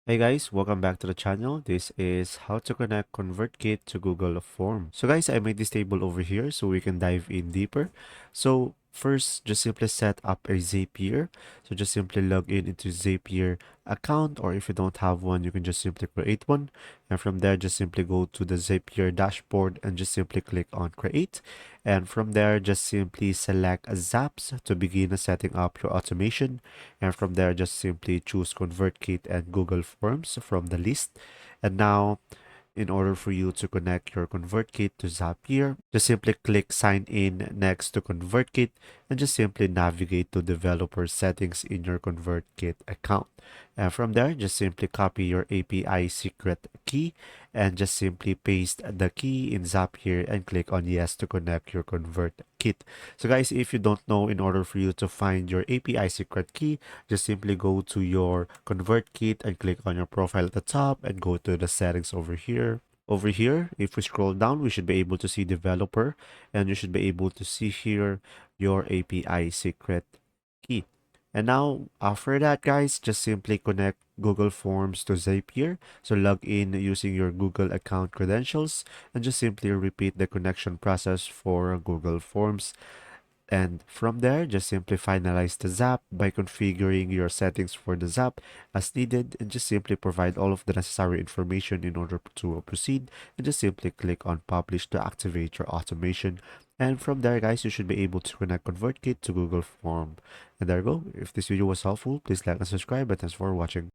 Hey guys, welcome back to the channel. This is how to connect ConvertKit to Google Form. So guys, I made this table over here so we can dive in deeper. So first, just simply set up a Zapier. So just simply log in into Zapier account, or if you don't have one, you can just simply create one. And from there, just simply go to the Zapier dashboard and just simply click on create. And from there, just simply select Zaps to begin setting up your automation. And from there, just simply choose ConvertKit and Google Forms from the list. And now, in order for you to connect your ConvertKit to Zapier, just simply click Sign In next to ConvertKit and just simply navigate to Developer Settings in your ConvertKit account. And from there, just simply copy your API secret key and just simply paste the key in Zapier and click on Yes to connect your ConvertKit. So guys, if you don't know, in order for you to find your API secret key, just simply go to your ConvertKit and click on your profile at the top and go to the settings over here. Over here, if we scroll down, we should be able to see developer and you should be able to see here your API secret key. And now after that, guys, just simply connect Google Forms to Zapier. So log in using your Google account credentials and just simply repeat the connection process for Google Forms. And from there, just simply finalize the Zap by configuring your settings for the Zap as needed and just simply provide all of the necessary information in order to proceed and just simply click on publish to activate your automation. And from there, guys, you should be able to connect ConvertKit to Google Form. And there you go. If this video was helpful, please like and subscribe, and thanks for watching.